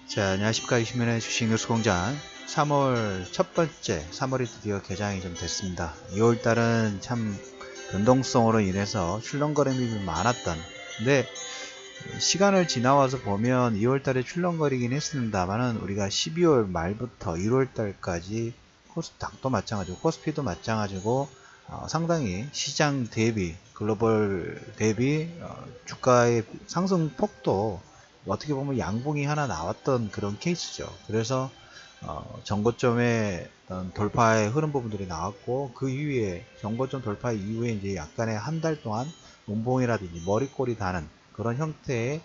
자, 안녕하십니까. 이시민의 주식 뉴스 공장 3월 첫 번째, 3월이 드디어 개장이 좀 됐습니다. 2월달은 참 변동성으로 인해서 출렁거림이 많았던, 근데 시간을 지나와서 보면 2월달에 출렁거리긴 했습니다만은 우리가 12월 말부터 1월달까지 코스닥도 마찬가지고 코스피도 마찬가지고 상당히 시장 대비 글로벌 대비 주가의 상승 폭도 어떻게 보면 양봉이 하나 나왔던 그런 케이스죠. 그래서 정고점의 어떤 돌파의 흐름 부분들이 나왔고, 그 이후에 정고점 돌파 이후에 이제 약간의 한 달 동안 운봉이라든지 머리꼬리 다는 그런 형태의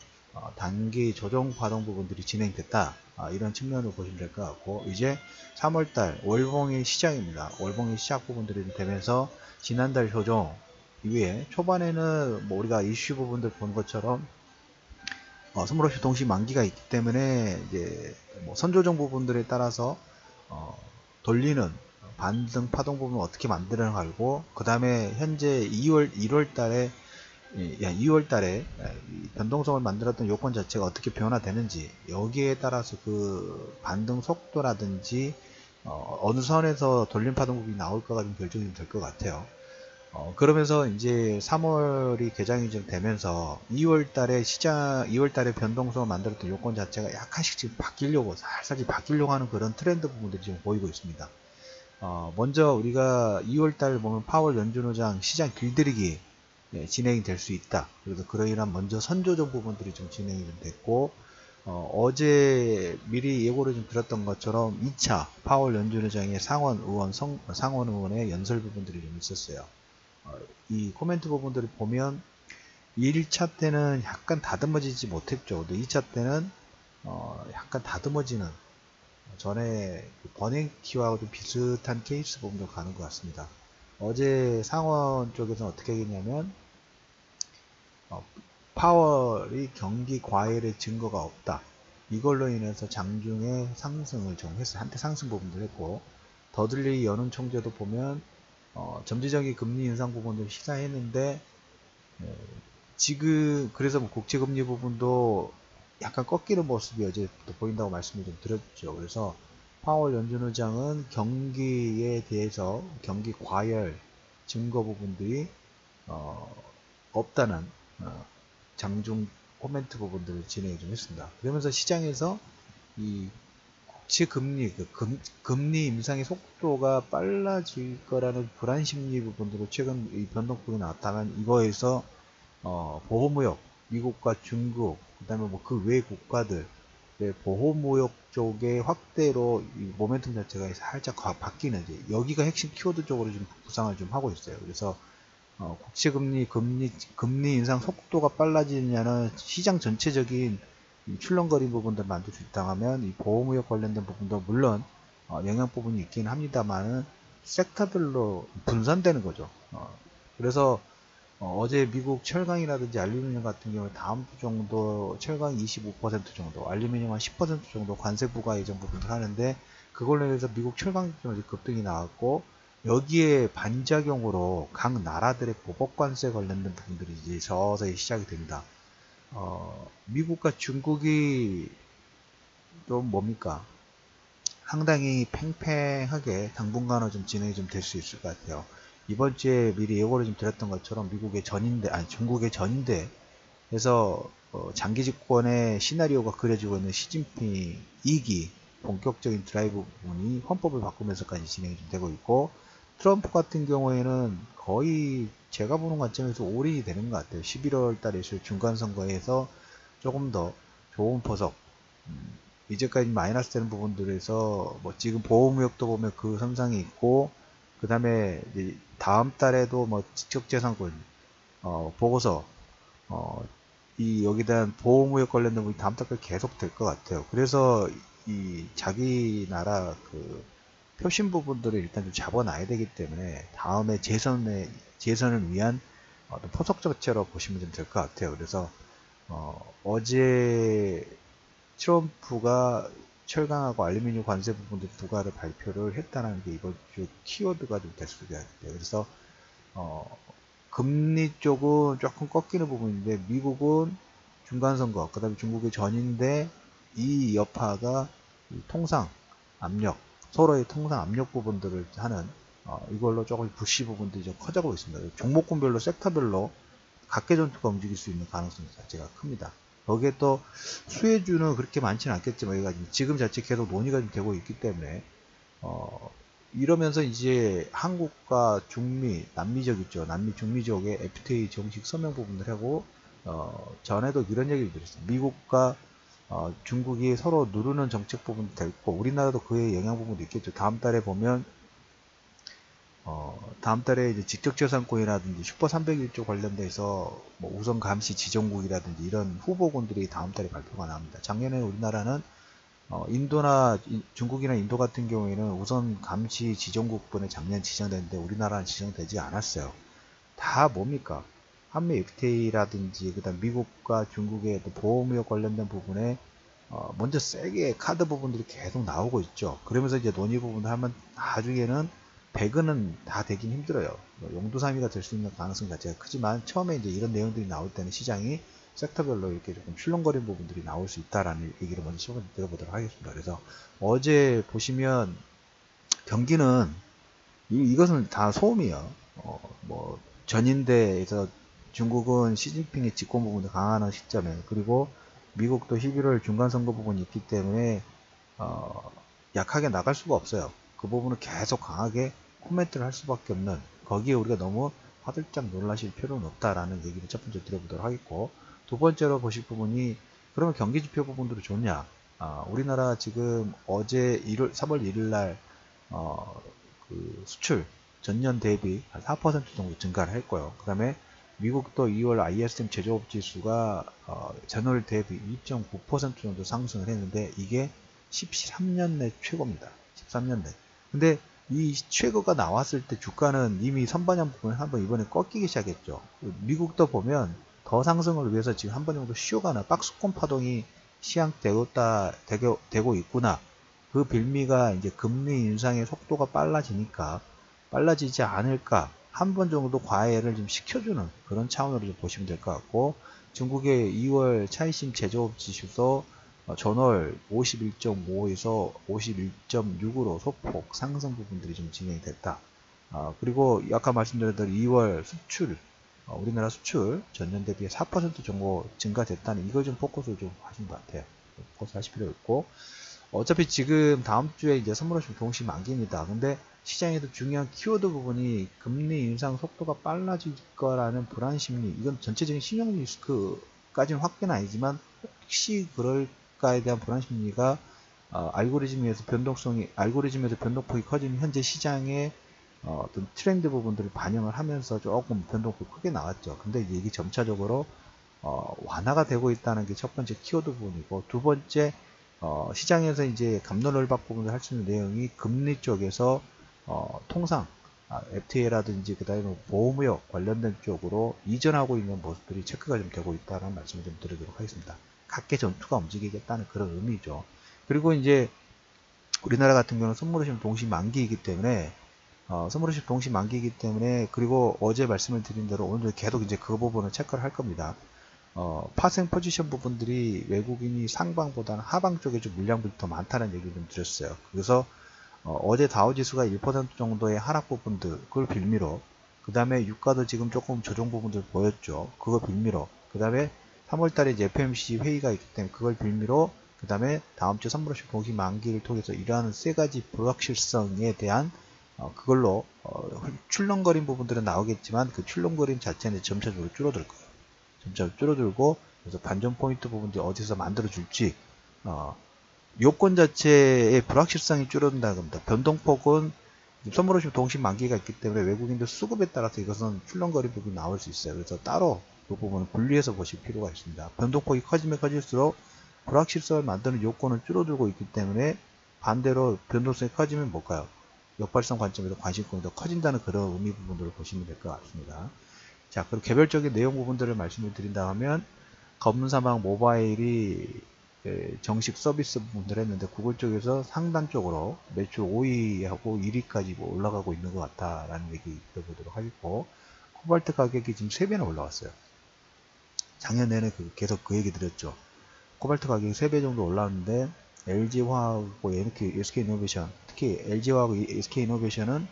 단기 조정 파동 부분들이 진행됐다, 이런 측면으로 보시면 될 것 같고, 이제 3월달 월봉의 시작입니다. 월봉의 시작 부분들이 되면서 지난달 조정 이후에 초반에는 뭐 우리가 이슈 부분들 본 것처럼 선물 옵션 동시 만기가 있기 때문에 이제 뭐 선조정 부분들에 따라서 돌리는 반등 파동 부분을 어떻게 만들어 가고, 그 다음에 현재 1월 달에 변동성을 만들었던 요건 자체가 어떻게 변화되는지, 여기에 따라서 그 반등 속도라든지 어느 선에서 돌림 파동 부분이 나올까가 좀 결정이 될 것 같아요. 그러면서 이제 3월이 개장이 좀 되면서 2월 달에 변동성을 만들었던 요건 자체가 약간씩 지금 살살 바뀌려고 하는 그런 트렌드 부분들이 지금 보이고 있습니다. 먼저 우리가 2월 달 보면 파월 연준의장 시장 길들이기 진행이 될 수 있다. 그래서 그러한 먼저 선조정 부분들이 좀 진행이 좀 됐고, 어제 미리 예고를 좀 드렸던 것처럼 2차 파월 연준의장의 상원 의원의 연설 부분들이 좀 있었어요. 이 코멘트 부분들을 보면 1차 때는 약간 다듬어지지 못했죠. 근데 2차 때는 약간 다듬어지는, 전에 버냉키와 좀 비슷한 케이스 부분도 가는 것 같습니다. 어제 상원 쪽에서는 어떻게 했냐면 파월이 경기 과열의 증거가 없다, 이걸로 인해서 장중에 상승을 좀 했어요. 한때 상승 부분도 했고, 더들리 연은 총재도 보면 점지적인 금리 인상 부분도 시사했는데, 지금 그래서 뭐 국채금리 부분도 약간 꺾이는 모습이 어제부터 보인다고 말씀을 좀 드렸죠. 그래서 파월 연준의장은 경기에 대해서 경기 과열 증거 부분들이 없다는 장중 코멘트 부분들을 진행을 좀 했습니다. 그러면서 시장에서 이 국채 금리, 금리 인상의 속도가 빨라질 거라는 불안 심리 부분으로 최근 이 변동폭이 나왔다면, 이거에서 보호무역, 미국과 중국, 그 다음에 뭐 그 외 국가들, 보호무역 쪽의 확대로 이 모멘텀 자체가 살짝 바뀌는, 이제 여기가 핵심 키워드 쪽으로 좀 부상을 좀 하고 있어요. 그래서 국채금리 인상 속도가 빨라지느냐는 시장 전체적인 출렁거린 부분들 만들 수 있다 하면, 이 보호무역 관련된 부분도 물론 영향 부분이 있긴 합니다만은 섹터별로 분산되는 거죠. 그래서 어제 미국 철강이라든지 알루미늄 같은 경우에 다음 주 정도 철강 25% 정도, 알루미늄 한 10% 정도 관세 부과 예정 부분을 하는데, 그걸로 인해서 미국 철강 급등이 나왔고, 여기에 반작용으로 각 나라들의 보복 관세 관련된 부분들이 이제 서서히 시작이 됩니다. 미국과 중국이 좀 뭡니까? 상당히 팽팽하게 당분간은 좀 진행이 좀 될 수 있을 것 같아요. 이번 주에 미리 예고를 좀 드렸던 것처럼 미국의 전인대, 아니 중국의 전인대에서 장기 집권의 시나리오가 그려지고 있는 시진핑 2기 본격적인 드라이브 부분이 헌법을 바꾸면서까지 진행이 좀 되고 있고, 트럼프 같은 경우에는 거의 제가 보는 관점에서 올인이 되는 것 같아요. 11월 달에 있을 중간선거에서 조금 더 좋은 보석, 이제까지 마이너스 되는 부분들에서 뭐 지금 보호무역도 보면 그 선상이 있고, 그 다음에 다음 달에도 뭐 지적재산권 보고서, 이 여기에 대한 보호무역 관련된 부분이 다음 달까지 계속 될 것 같아요. 그래서 이 자기 나라 그 표심 부분들을 일단 좀 잡아놔야 되기 때문에 다음에 재선을 위한 포석 자체로 보시면 좀 될 것 같아요. 그래서 어제 트럼프가 철강하고 알루미늄 관세 부분들 부과를 발표를 했다는 게 이번 주 키워드가 좀 될 수가 있어요. 그래서 금리 쪽은 조금 꺾이는 부분인데, 미국은 중간선거, 그 다음에 중국의 전인대, 이 여파가 이 통상 압력, 서로의 통상 압력 부분들을 하는 이걸로 조금 부시 부분들이 좀 커져가고 있습니다. 종목군별로 섹터별로 각계 전투가 움직일 수 있는 가능성 자체가 큽니다. 거기에 또 수혜주는 그렇게 많지는 않겠지만 여기가 지금 자체 계속 논의가 좀 되고 있기 때문에 이러면서 이제 한국과 중미, 남미적 있죠. 남미, 중미적의 FTA 정식 서명 부분을 하고 전에도 이런 얘기를 드렸어요. 미국과 중국이 서로 누르는 정책 부분도 될 거고 우리나라도 그의 영향 부분도 있겠죠. 다음 달에 보면 다음 달에 이제 직접재산권이라든지 슈퍼 301조 관련돼서 뭐 우선 감시 지정국이라든지 이런 후보군들이 다음 달에 발표가 나옵니다. 작년에 우리나라는 인도나 중국이나 인도 같은 경우에는 우선 감시 지정국분에 작년 지정됐는데 우리나라는 지정되지 않았어요. 다 뭡니까? 한미 FTA라든지 그다음 미국과 중국의 보호무역 관련된 부분에 먼저 세게 카드 부분들이 계속 나오고 있죠. 그러면서 이제 논의 부분을 하면 나중에는 배그는 다 되긴 힘들어요. 용두사미가 될 수 있는 가능성 자체가 크지만 처음에 이제 이런 내용들이 나올 때는 시장이 섹터별로 이렇게 조금 출렁거리는 부분들이 나올 수 있다라는 얘기를 먼저 처음에 들어보도록 하겠습니다. 그래서 어제 보시면 경기는 이것은 다 소음이에요. 뭐 전인대에서 중국은 시진핑의 집권 부분을 강화하는 시점에 그리고 미국도 11월 중간선거 부분이 있기 때문에 약하게 나갈 수가 없어요. 그 부분을 계속 강하게 코멘트를 할 수밖에 없는 거기에 우리가 너무 화들짝 놀라실 필요는 없다라는 얘기를 첫 번째 드려보도록 하겠고 두 번째로 보실 부분이 그러면 경기지표 부분들이 좋냐 우리나라 지금 어제 3월 1일 날 그 수출 전년 대비 한 4% 정도 증가를 했고요. 그 다음에 미국도 2월 ISM 제조업 지수가 전월 대비 2.9% 정도 상승을 했는데 이게 13년 내 최고입니다. 13년 내. 근데 이 최고가 나왔을 때 주가는 이미 선반영 부분을 한번 이번에 꺾이기 시작했죠. 미국도 보면 더 상승을 위해서 지금 한 번 정도 쉬어가나 박스권 파동이 시향되고 있구나. 그 빌미가 이제 금리 인상의 속도가 빨라지지 않을까. 한 번 정도 과외를 좀 시켜주는 그런 차원으로 좀 보시면 될 것 같고 중국의 2월 차이심 제조업 지수도 전월 51.5에서 51.6으로 소폭 상승 부분들이 좀 진행이 됐다. 그리고 아까 말씀드린 대로 2월 수출 우리나라 수출 전년 대비 4% 정도 증가됐다는 이걸 좀 포커스를 좀 하신 것 같아요. 포커스 하실 필요 있고 어차피 지금 다음 주에 이제 선물하시면 동시 만기입니다. 근데 시장에서 중요한 키워드 부분이 금리 인상 속도가 빨라질 거라는 불안 심리 이건 전체적인 신용 리스크까지는 확대는 아니지만 혹시 그럴까에 대한 불안 심리가 알고리즘에서 변동폭이 커지는 현재 시장의 어떤 트렌드 부분들을 반영을 하면서 조금 변동폭이 크게 나왔죠. 근데 이게 점차적으로 완화가 되고 있다는 게 첫 번째 키워드 부분이고 두 번째 시장에서 이제 갑론을박 부분을 할 수 있는 내용이 금리 쪽에서 통상 FTA라든지 그 다음에 보호무역 관련된 쪽으로 이전하고 있는 모습들이 체크가 좀 되고 있다는 말씀을 좀 드리도록 하겠습니다. 각계 전투가 움직이겠다는 그런 의미죠. 그리고 이제 우리나라 같은 경우는 선물의심 동시 만기이기 때문에 선물의심 동시 만기이기 때문에 그리고 어제 말씀을 드린 대로 오늘 계속 이제 그 부분을 체크를 할 겁니다. 파생 포지션 부분들이 외국인이 상방보다는 하방 쪽에 좀 물량분이 더 많다는 얘기를 좀 드렸어요. 그래서 어제 다우지수가 1% 정도의 하락 부분들 그걸 빌미로 그 다음에 유가도 지금 조금 조정 부분들 보였죠. 그거 빌미로 그 다음에 3월달에 이제 FOMC 회의가 있기 때문에 그걸 빌미로 그 다음에 다음주 선물없이 동시 만기를 통해서 이러한 세 가지 불확실성에 대한 그걸로 출렁거린 부분들은 나오겠지만 그 출렁거림 자체는 점차적으로 줄어들 거예요. 점차 줄어들고 그래서 반전 포인트 부분들이 어디서 만들어 줄지 요건 자체의 불확실성이 줄어든다는 겁니다. 변동폭은 선물없이 동시 만기가 있기 때문에 외국인들 수급에 따라서 이것은 출렁거린 부분이 나올 수 있어요. 그래서 따로 그 부분을 분리해서 보실 필요가 있습니다. 변동폭이 커지면 커질수록 불확실성을 만드는 요건은 줄어들고 있기 때문에 반대로 변동성이 커지면 뭘까요? 역발상 관점에서 관심권이 더 커진다는 그런 의미 부분들을 보시면 될 것 같습니다. 자, 그리고 개별적인 내용 부분들을 말씀을 드린다 하면 검은사막 모바일이 정식 서비스 부분들을 했는데 구글 쪽에서 상단적으로 매출 5위하고 1위까지 뭐 올라가고 있는 것 같다라는 얘기 들어보도록 하겠고 코발트 가격이 지금 3배나 올라왔어요. 작년에는 계속 그 얘기 드렸죠. 코발트 가격이 3배 정도 올랐는데 LG화학하고 SK이노베이션, 특히 LG화학하고 SK이노베이션은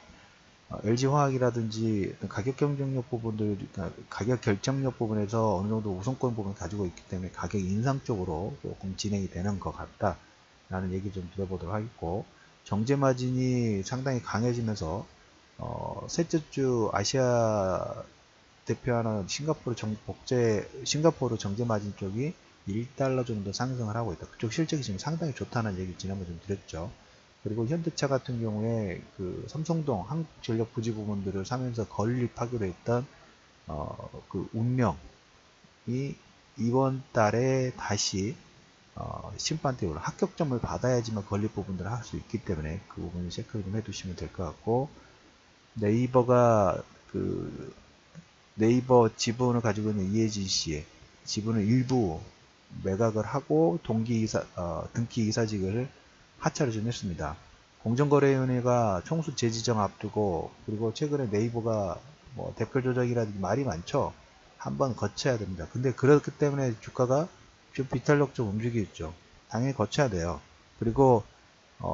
LG화학이라든지 가격 경쟁력 부분들, 그러니까 가격 결정력 부분에서 어느 정도 우선권 부분을 가지고 있기 때문에 가격 인상 쪽으로 조금 진행이 되는 것 같다라는 얘기 좀 드려보도록 하겠고, 정제 마진이 상당히 강해지면서 셋째 주 아시아 대표하는 싱가포르 정제 마진 쪽이 1달러 정도 상승을 하고 있다. 그쪽 실적이 지금 상당히 좋다는 얘기 지난번에 좀 드렸죠. 그리고 현대차 같은 경우에 그 삼성동 한국전력 부지 부분들을 사면서 건립하기로 했던 그 운명이 이번 달에 다시 심판대우로 합격점을 받아야지만 건립 부분들을 할 수 있기 때문에 그 부분을 체크를 좀 해두시면 될 것 같고, 네이버가 그 네이버 지분을 가지고 있는 이혜진 씨의 지분을 일부 매각을 하고 등기 이사직을 하차를 좀 했습니다. 공정거래위원회가 총수 재지정 앞두고, 그리고 최근에 네이버가 뭐 댓글 조작이라든지 말이 많죠. 한번 거쳐야 됩니다. 근데 그렇기 때문에 주가가 좀 비탄력 좀 움직이겠죠. 당연히 거쳐야 돼요. 그리고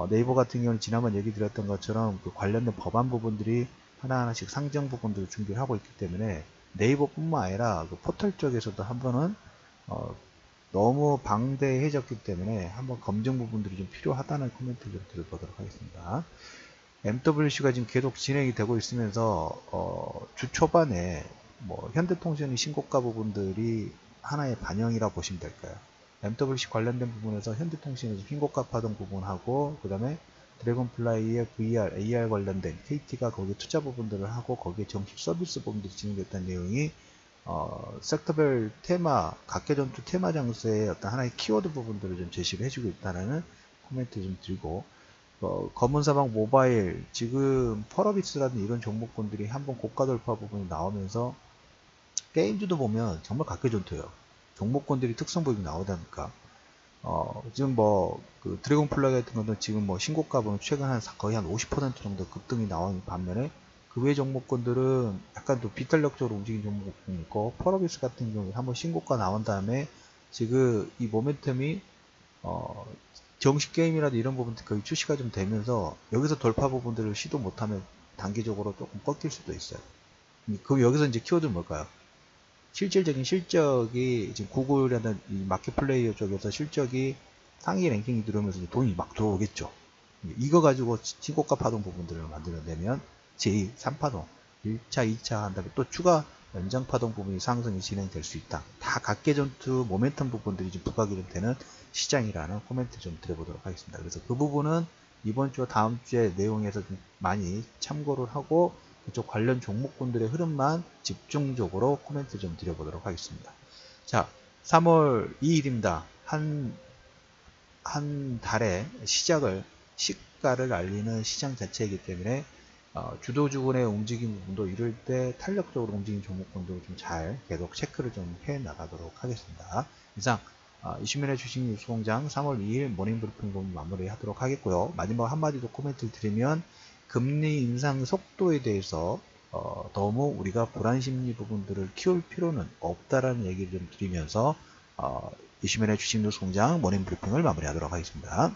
네이버 같은 경우는 지난번 얘기 드렸던 것처럼 그 관련된 법안 부분들이 하나하나씩 상정 부분들을 준비를 하고 있기 때문에 네이버뿐만 아니라 그 포털 쪽에서도 한번은 너무 방대해졌기 때문에 한번 검증 부분들이 좀 필요하다는 코멘트를 좀 드려보도록 하겠습니다. MWC가 지금 계속 진행이 되고 있으면서 주 초반에 뭐 현대통신의 신고가 부분들이 하나의 반영이라 보시면 될까요? MWC 관련된 부분에서 현대통신의 신고가 파동 부분하고, 그 다음에 드래곤플라이의 VR, AR 관련된 KT가 거기에 투자 부분들을 하고 거기에 정식 서비스 부분들이 진행됐다는 내용이 섹터별 테마, 각계전투 테마 장세의 어떤 하나의 키워드 부분들을 좀 제시를 해주고 있다는 코멘트 좀 드리고, 검은사막 모바일, 지금 펄어비스라든 이런 종목군들이 한번 고가 돌파 부분이 나오면서 게임주도 보면 정말 각계전투예요. 종목군들이 특성 보이게 나오다니까. 지금 그 드래곤 플라이 같은 것도 지금 신고가 보면 최근 거의 한 50% 정도 급등이 나오는 반면에 그 외 종목군들은 약간 또 비탄력적으로 움직이는 종목군이 있고, 펄어비스 같은 경우에 한번 신고가 나온 다음에 지금 이 모멘텀이 정식 게임이라도 이런 부분들 거의 출시가 좀 되면서 여기서 돌파 부분들을 시도 못하면 단기적으로 조금 꺾일 수도 있어요. 그럼 여기서 이제 키워드는 뭘까요? 실질적인 실적이 지금 구글이라는 이 마켓 플레이어 쪽에서 실적이 상위 랭킹이 들어오면서 돈이 막 들어오겠죠. 이거 가지고 신고가 파동 부분들을 만들어내면 제2, 3파동, 1차, 2차 한 다음에 또 추가 연장 파동 부분이 상승이 진행될 수 있다. 다 각계전투 모멘텀 부분들이 좀 부각이 되는 시장이라는 코멘트 좀 드려보도록 하겠습니다. 그래서 그 부분은 이번 주와 다음 주의 내용에서 좀 많이 참고를 하고 그쪽 관련 종목군들의 흐름만 집중적으로 코멘트 좀 드려보도록 하겠습니다. 자, 3월 2일입니다. 한 달의 시가를 알리는 시장 자체이기 때문에 주도주군의 움직임 부분도 이럴 때 탄력적으로 움직이는 종목군도 좀 잘 계속 체크를 좀 해 나가도록 하겠습니다. 이상 이슈맨의 주식 뉴스 공장 3월 2일 모닝 브리핑 부분 마무리하도록 하겠고요. 마지막 한마디 더 코멘트를 드리면, 금리 인상 속도에 대해서 너무 우리가 불안 심리 부분들을 키울 필요는 없다라는 얘기를 좀 드리면서 이슈맨의 주식 뉴스 공장 모닝 브리핑을 마무리하도록 하겠습니다.